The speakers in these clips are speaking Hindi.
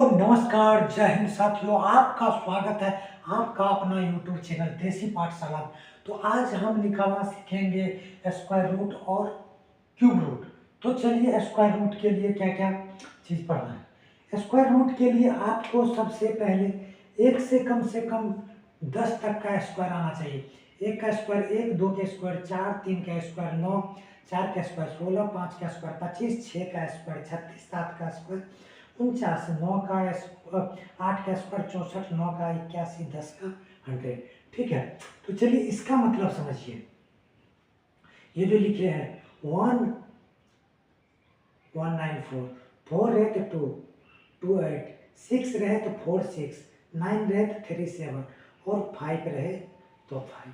तो नमस्कार, जय हिंद साथियों। आपका स्वागत है आपका अपना यूट्यूब चैनल देसी पाठशाला। तो आज हम निकालना सीखेंगे स्क्वायर रूट और क्यूब रूट। तो चलिए, स्क्वायर रूट के लिए क्या क्या चीज़ पढ़ना है। स्क्वायर रूट के लिए आपको सबसे पहले एक से कम 10 तक का स्क्वायर आना चाहिए। एक का स्क्वायर 1, 2 के स्क्वायर 4, 3 का स्क्वायर 9, 4 का स्क्वायर 16, 5 का स्क्वायर 25, 6 का स्क्वायर 36, 7 का स्क्वायर 49, 9 का 8 का स्क्वायर 64, 9 का 81, 10 का 100। ठीक है, तो चलिए इसका मतलब समझिए। ये जो लिखे हैं 1194, 4 रहे तो 2, 2 8, 6 रहे तो 4 6, 9 रहे तो 3 7 और 5 रहे तो 5।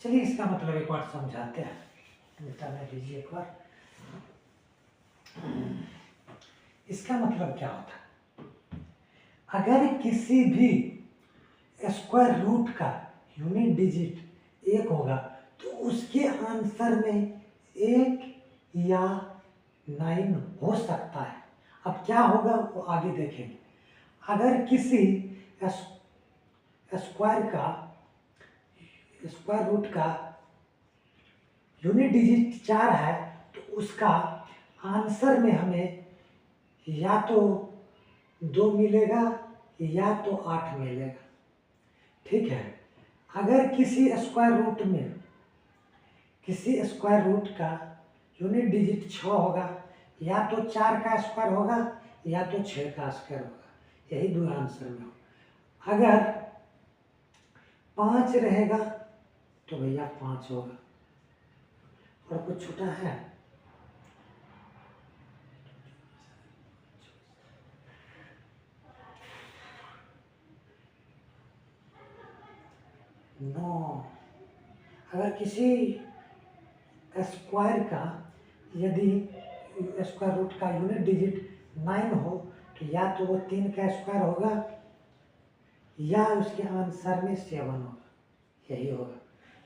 चलिए इसका मतलब एक बार समझाते हैं। मिटाने दीजिए एक बार। इसका मतलब क्या होता है, अगर किसी भी स्क्वायर रूट का यूनिट डिजिट 1 होगा तो उसके आंसर में 1 या 9 हो सकता है। अब क्या होगा वो आगे देखेंगे। अगर किसी स्क्वायर रूट का यूनिट डिजिट 4 है तो उसका आंसर में हमें या तो 2 मिलेगा या तो 8 मिलेगा। ठीक है, अगर किसी स्क्वायर रूट का यूनिट डिजिट 6 होगा, या तो 4 का स्क्वायर होगा या तो 6 का स्क्वायर होगा। यही दो आंसर में होगा। अगर 5 रहेगा तो भैया 5 होगा। और कुछ छोटा है, नौ। अगर किसी स्क्वायर का यदि स्क्वायर रूट का यूनिट डिजिट 9 हो तो या तो वो 3 का स्क्वायर होगा या उसके आंसर में 7 होगा। यही होगा।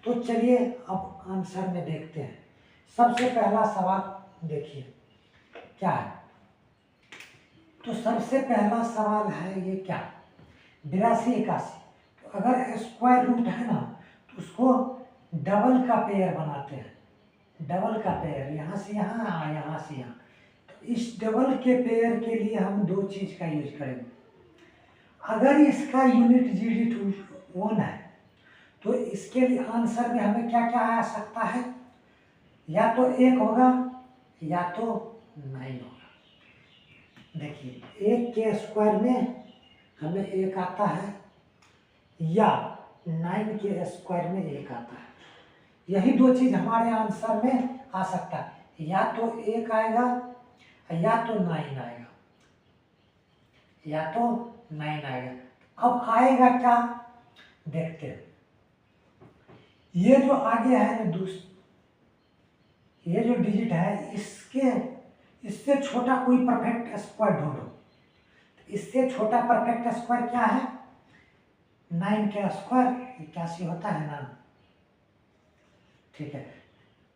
तो चलिए अब आंसर में देखते हैं। सबसे पहला सवाल देखिए क्या है। तो सबसे पहला सवाल है ये क्या, 82 81। तो अगर स्क्वायर रूट है ना तो उसको डबल का पेयर बनाते हैं। डबल का पेयर, यहाँ से यहाँ, यहाँ से यहाँ। तो इस डबल के पेयर के लिए हम दो चीज का यूज करेंगे। अगर इसका यूनिट डिजिट 1 है तो इसके लिए आंसर में हमें क्या क्या आ सकता है, या तो 1 होगा या तो 9 होगा। देखिए 1 के स्क्वायर में हमें 1 आता है या 9 के स्क्वायर में 1 आता है। यही दो चीज हमारे आंसर में आ सकता है, या तो 1 आएगा या तो 9 आएगा, या तो 9 आएगा। अब आएगा क्या देखते हैं। ये जो आगे है ना ये जो डिजिट है इससे छोटा कोई परफेक्ट स्क्वायर ढूंढो। इससे छोटा परफेक्ट स्क्वायर क्या है, 9 का स्क्वायर 81 होता है ना। ठीक है,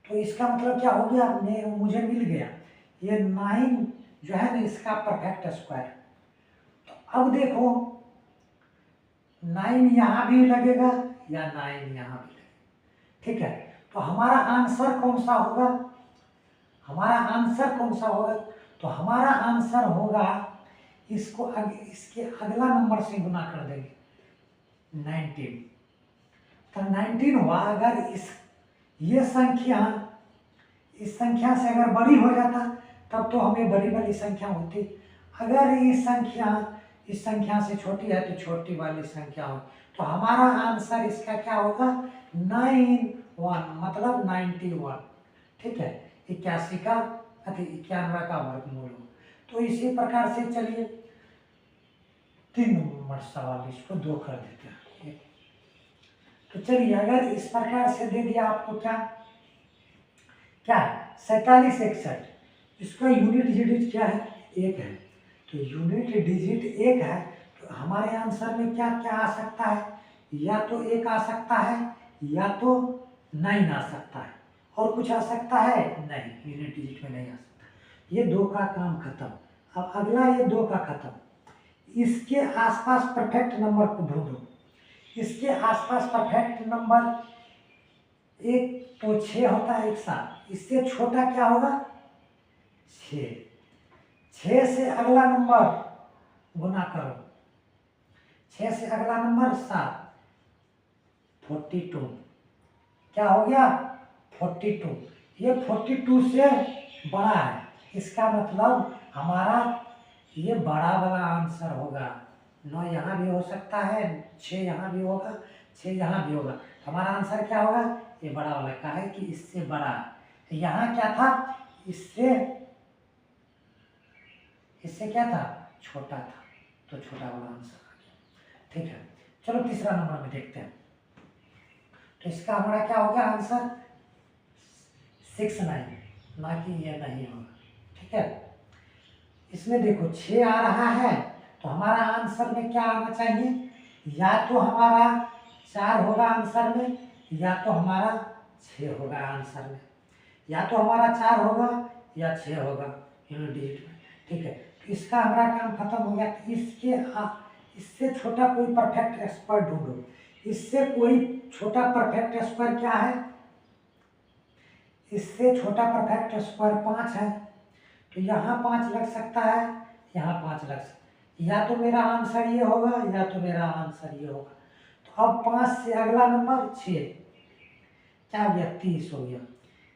तो इसका मतलब क्या हो गया, मुझे मिल गया ये 9 जो है ना इसका परफेक्ट स्क्वायर। तो अब देखो 9 यहाँ भी लगेगा या 9 यहाँ भी लगेगा। ठीक है, तो हमारा आंसर कौन सा होगा, तो हमारा आंसर होगा इसके अगला नंबर से गुना कर देंगे 19। तो 19 हुआ। अगर ये संख्या इस संख्या से अगर बड़ी हो जाता तब तो हमें बड़ी वाली संख्या होती। अगर इस संख्या से छोटी है तो छोटी वाली संख्या हो। तो हमारा आंसर इसका क्या होगा, 91, मतलब 91। ठीक है, 81 का 91 का वर्गमूल हो। तो इसी प्रकार से चलिए 3 नंबर सवाल इसको 2 कर देते हैं। तो चलिए अगर इस प्रकार से दे दिया आपको क्या क्या है, 47 61। इसका यूनिट डिजिट क्या है, 1 है। तो यूनिट डिजिट 1 है तो हमारे आंसर में क्या क्या आ सकता है, या तो 1 आ सकता है या तो 9 आ सकता है। और कुछ आ सकता है नहीं, यूनिट डिजिट में नहीं आ सकता। ये 2 का काम खत्म। अब अगला ये 2 का खत्म। इसके आसपास परफेक्ट नंबर को ढूंढो। इसके आसपास परफेक्ट नंबर एक तो 6 होता है एक साथ, इससे छोटा क्या होगा 6। 6 से अगला नंबर गुना करो, 6 से अगला नंबर 7, 42 क्या हो गया 42। ये 42 से बड़ा है, इसका मतलब हमारा ये बड़ा वाला आंसर होगा। 9 यहाँ भी हो सकता है, 6 यहाँ भी होगा, 6 यहाँ भी होगा। हमारा आंसर क्या होगा ये बड़ा वाला का है कि इससे बड़ा है। यहाँ क्या था इससे क्या था छोटा था, तो छोटा वाला आंसर आ गया। ठीक है, चलो तीसरा नंबर में देखते हैं। तो इसका हमारा क्या हो गया आंसर 6 9, ना कि ये नहीं होगा। ठीक है, इसमें देखो 6 आ रहा है, तो हमारा आंसर में क्या आना चाहिए, या तो हमारा 4 होगा आंसर में, या तो हमारा 6 होगा आंसर में। या तो हमारा 4 होगा या 6 होगा यूनिट डिजिट में। ठीक है, तो इसका हमारा काम खत्म हो गया। इससे छोटा कोई परफेक्ट स्क्वायर ढूंढो। इससे कोई छोटा परफेक्ट स्क्वायर क्या है, इससे छोटा परफेक्ट स्क्वायर 5 है, तो यहाँ 5 लग सकता है, यहाँ 5 लग सकता है। या तो मेरा आंसर ये होगा या तो मेरा आंसर ये होगा। तो अब 5 से अगला नंबर 6 क्या हो गया 30 हो गया।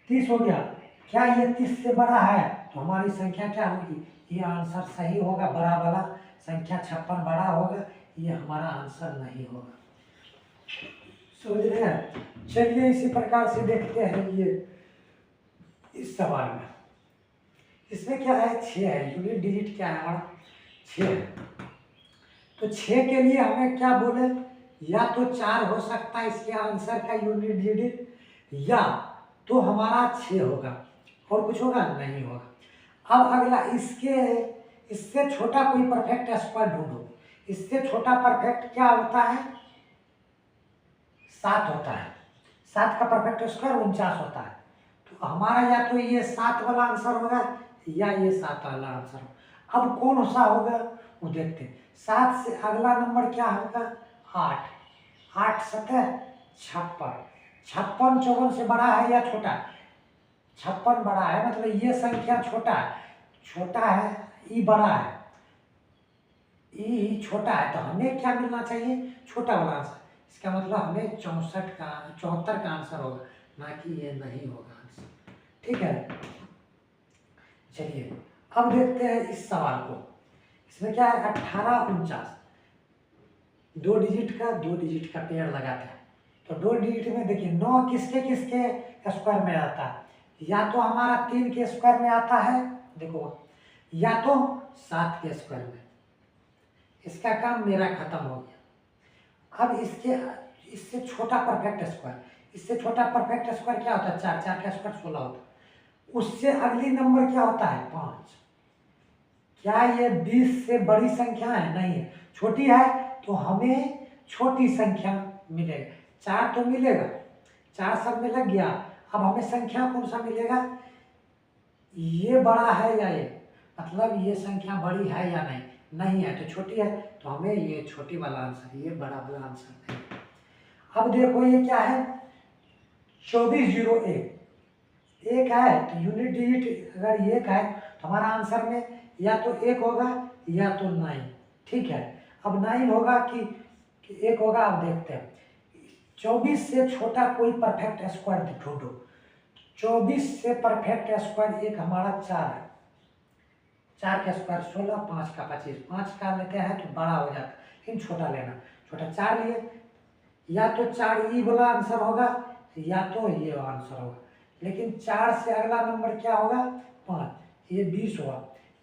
30 हो गया, क्या ये 30 से बड़ा है, तो हमारी संख्या क्या होगी, ये आंसर सही होगा, बड़ा वाला संख्या 56 बड़ा होगा, ये हमारा आंसर नहीं होगा। समझ रहे हैं। चलिए इसी प्रकार से देखते हैं ये इस सवाल में। इसमें क्या है 6 है, यूनिट डिजिट क्या है हमारा 6 है। तो 6 के लिए हमें क्या बोले, या तो 4 हो सकता है इसके आंसर का यूनिट डिजिट, या तो हमारा 6 होगा, और कुछ होगा नहीं होगा। अब अगला इससे छोटा कोई परफेक्ट स्क्वायर ढूंढो। इससे छोटा परफेक्ट क्या होता है 7 होता है। 7 का परफेक्ट स्क्वायर 49 होता है। तो हमारा या तो ये 7 वाला आंसर होगा या ये 7 वाला आंसर होगा। अब कौन सा होगा वो देखते हैं। 7 से अगला नंबर क्या होगा 8, 8 7 56, 56 54 से बड़ा है या छोटा है, 56 बड़ा है, मतलब ये संख्या छोटा है, छोटा है ई बड़ा है, ई छोटा है, तो हमें क्या मिलना चाहिए छोटा वाला आंसर। इसका मतलब हमें 74 का आंसर होगा, ना कि ये नहीं होगा आंसर। ठीक है, चलिए अब देखते हैं इस सवाल को। इसमें क्या है 18 49, 2 डिजिट का पेड़ लगाते हैं। तो 2 डिजिट में देखिए 9 किसके किसके स्क्वायर में आता है, या तो हमारा 3 के स्क्वायर में आता है, देखो, या तो 7 के स्क्वायर में। इसका काम मेरा खत्म हो गया। अब इससे छोटा परफेक्ट स्क्वायर, इससे छोटा परफेक्ट स्क्वायर क्या होता है 4, 4 का स्क्वायर 16 होता है। उससे अगली नंबर क्या होता है 5। क्या ये 20 से बड़ी संख्या है, नहीं है, छोटी है, तो हमें छोटी संख्या मिलेगा। 4 तो मिलेगा, 4 सब में लग गया। अब हमें संख्या कौन सा मिलेगा, ये बड़ा है या ये, मतलब ये संख्या बड़ी है या नहीं, नहीं है तो छोटी है, तो हमें ये छोटी वाला आंसर, ये बड़ा वाला आंसर नहीं। अब देखो ये क्या है 2401, एक है, तो यूनिट डिजिट अगर एक है तो हमारा आंसर में या तो 1 होगा या तो 9। ठीक है, अब 9 होगा कि 1 होगा। अब देखते हैं 24 से छोटा कोई परफेक्ट स्क्वायर ढूंढो। 24 से परफेक्ट स्क्वायर एक हमारा 4 है, 4 का स्क्वायर 16, 5 का 25, 5 का लेते हैं तो बड़ा हो जाता है, लेकिन छोटा लेना, छोटा 4 लिए, या तो 4 ई वाला आंसर होगा या तो ये आंसर होगा। लेकिन 4 से अगला नंबर क्या होगा 5, ये 20 हुआ।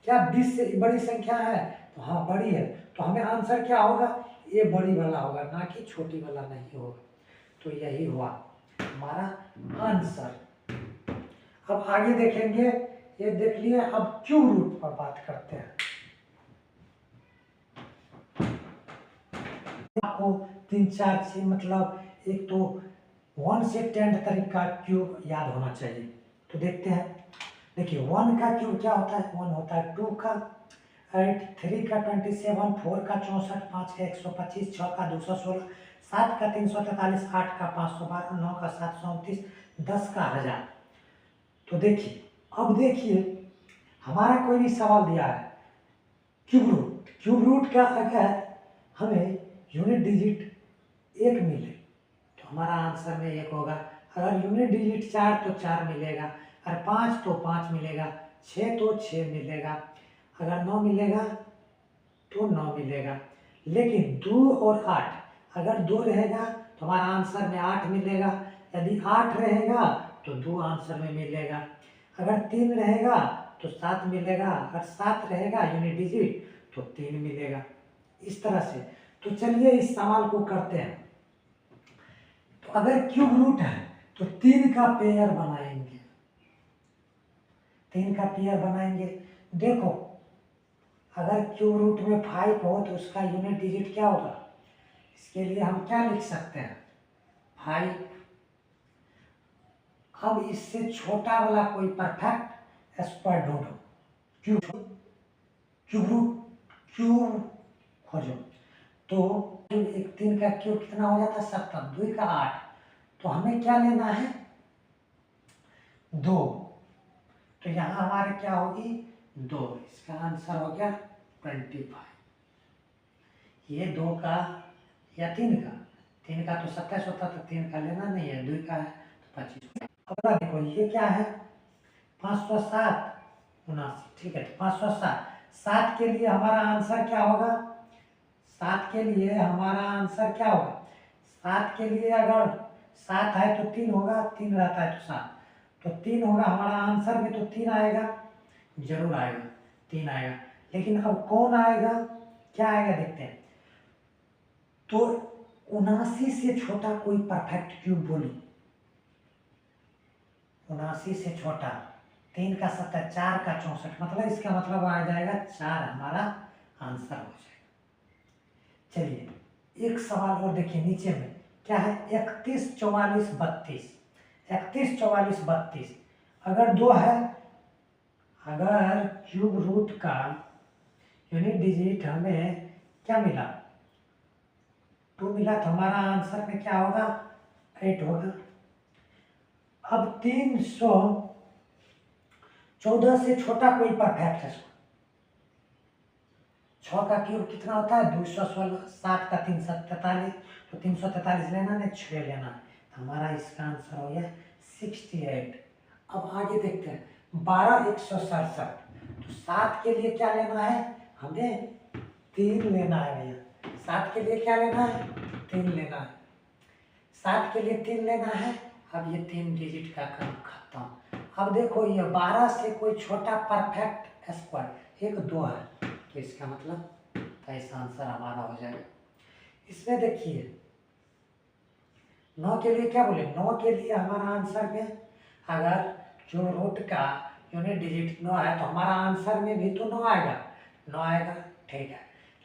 क्या 20 से बड़ी संख्या है, तो हाँ बड़ी है, तो हमें आंसर क्या होगा ये बड़ी वाला होगा, ना कि छोटी वाला नहीं होगा। तो यही हुआ हमारा आंसर। अब आगे देखेंगे, ये देख लिए। अब क्यों रूट पर बात करते हैं। आपको 3 4 6 मतलब एक तो 1 से 10 तक का क्यूब याद होना चाहिए। तो देखते हैं, देखिए 1 का क्यूब क्या होता है, 1 होता है 2 का, 8 3 का 27, 4 का 64, 5 का 125, 6 का 216, 7 का 343, 8 का 512, 9 का 729, 10 का 1000। तो देखिए, अब देखिए हमारा कोई भी सवाल दिया है क्यूब रूट का अगर हमें यूनिट डिजिट एक मिले तो हमारा आंसर में एक होगा। अगर यूनिट डिजिट 4 तो 4 मिलेगा, अगर 5 तो 5 मिलेगा, 6 तो 6 मिलेगा, अगर 9 मिलेगा तो 9 मिलेगा। लेकिन 2 और 8, अगर 2 रहेगा तो हमारा आंसर में 8 मिलेगा, यदि 8 रहेगा तो 2 आंसर में मिलेगा, अगर 3 रहेगा तो 7 मिलेगा, अगर 7 रहेगा यूनिट डिजिट तो 3 मिलेगा। इस तरह से। तो चलिए इस सवाल को करते हैं। तो अगर क्यूब रूट है तो 3 का पेयर बनाएंगे, 3 का पेयर बनाएंगे। देखो अगर क्यूब रूट में 5 हो तो उसका यूनिट डिजिट क्या होगा, इसके लिए हम क्या लिख सकते हैं 5। अब इससे छोटा वाला कोई परफेक्ट स्क्वायर ढूंढो, क्यूब रूट क्यूब खोजो। तो एक 3 का क्यूब कितना हो जाता है 70, 2 का 8, तो हमें क्या लेना है 2। तो यहाँ हमारे क्या होगी 2, इसका आंसर हो गया 25। ये 2 का या 3 का, 3 का तो 27 होता तो 3 का लेना नहीं है, 2 का है तो 25। अगला देखो ये क्या है 507 79, ठीक है। तो 507, 7 के लिए हमारा आंसर क्या होगा, 7 के लिए हमारा आंसर क्या होगा, 7 के लिए अगर 7 है तो 3 होगा, 3 रहता है तो 7, तो 3 होगा हमारा आंसर में, तो 3 आएगा, जरूर आएगा 3 आएगा। लेकिन अब कौन आएगा, क्या आएगा देखते हैं। तो 79 से छोटा कोई परफेक्ट क्यूब बोली, 79 से छोटा, 3 का 70, 4 का 64, मतलब इसका मतलब आ जाएगा 4 हमारा आंसर हो जाएगा। चलिए एक सवाल और देखिए नीचे में क्या है 31 44 32, 31 44 32 अगर 2 है, अगर क्यूब रूट का यूनिट डिजिट हमें क्या मिला 2 मिला, तो हमारा आंसर में क्या होगा 8 होगा। अब 314 से छोटा कोई परफेक्ट है, 6 का क्यूब कितना होता है 216, 7 का 343, तो 343 लेना नहीं 6 लेना, तो हमारा इसका आंसर हो गया 68। अब आगे देखते हैं 12 167, तो 7 के लिए क्या लेना है हमें 3 लेना है भैया, 7 के लिए क्या लेना है 3 लेना है, 7 के लिए 3 लेना है। अब ये 3 डिजिट का काम खत्म। अब देखो ये 12 से कोई छोटा परफेक्ट स्क्वायर एक 2 है, तो इसका मतलब ऐसा आंसर हमारा हो जाएगा। इसमें देखिए 9 के लिए क्या बोले, 9 के लिए हमारा आंसर में अगर जो रूट का यूनिट डिजिट 9 है तो हमारा आंसर में भी तो 9 आएगा, 9 आएगा, ठीक है।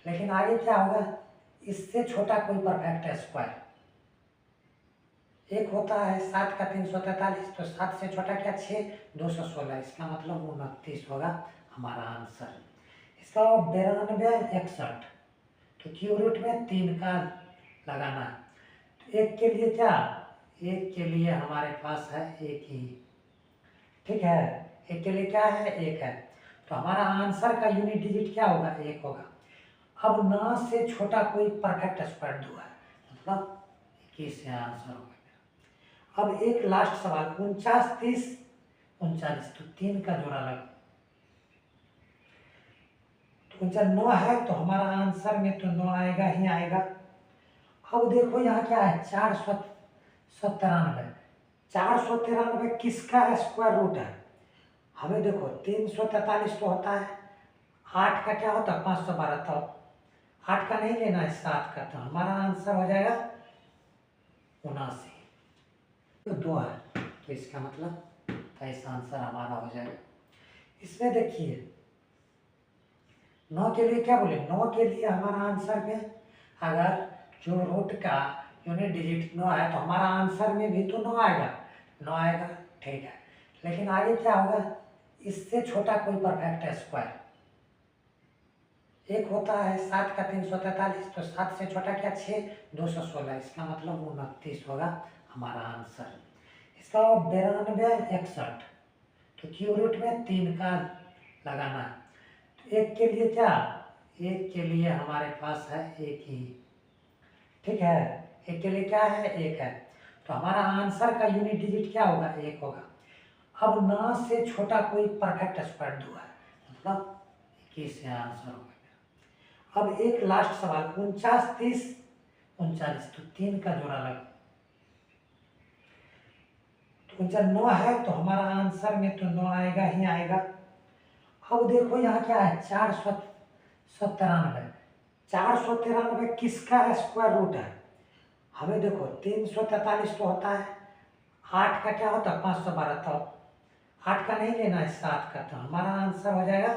लेकिन आगे क्या होगा, इससे छोटा कोई परफेक्ट स्क्वायर एक होता है 7 का 343, तो 7 से छोटा क्या 6, 216, इसका मतलब 29 होगा हमारा आंसर। इसका 92 61, तो क्यूब रूट में 3 का लगाना है। तो एक के लिए क्या, एक के लिए हमारे पास है एक ही, ठीक है, एक के लिए क्या है एक है, तो हमारा आंसर का यूनिट डिजिट क्या होगा 1 होगा। अब 9 से छोटा कोई परफेक्ट स्क्वायर 2 है, मतलब 21 से आंसर होगा। अब एक लास्ट सवाल 49 30 39, तो 3 का जोड़ा लगा, तो 9 है तो हमारा आंसर में तो 9 आएगा ही आएगा। अब देखो यहाँ क्या है 493, 493 किसका स्क्वायर रूट है, हमें देखो 343 तो होता है, 8 का क्या होता है 512, तो 8 का नहीं लेना है 7 का, तो हमारा आंसर हो जाएगा 79, तो 2 है, तो इसका मतलब ऐसा आंसर हमारा हो जाएगा। इसमें देखिए 9 के लिए क्या बोले, 9 के लिए हमारा आंसर में अगर जो रूट का यूनिट डिजिट 9 है तो हमारा आंसर में भी तो 9 आएगा, 9 आएगा, ठीक है। लेकिन आगे क्या होगा, इससे छोटा कोई परफेक्ट स्क्वायर एक होता है 7 का 343, तो 7 से छोटा क्या 6, 216, इसका मतलब 29 होगा हमारा आंसर। इसका 92 61, तो क्यू रूट में 3 का लगाना है। तो एक के लिए क्या, एक के लिए हमारे पास है एक ही, ठीक है, एक के लिए क्या है, एक है, तो हमारा आंसर का यूनिट डिजिट क्या होगा, एक होगा। अब ना से छोटा कोई परफेक्ट स्क्वायर 2 है, मतलब 21 से आंसर हो गया। अब एक लास्ट सवाल, 49 30 39, तो 3 का जोड़ा लगा, तो 9 है, तो हमारा आंसर में तो 9 आएगा ही आएगा। अब देखो यहाँ क्या है, 493, 493 किसका स्क्वायर रूट है, हमें देखो 343 तो होता है, 8 का क्या होता है 512, तो 8 का नहीं लेना है 7 का, तो हमारा आंसर हो जाएगा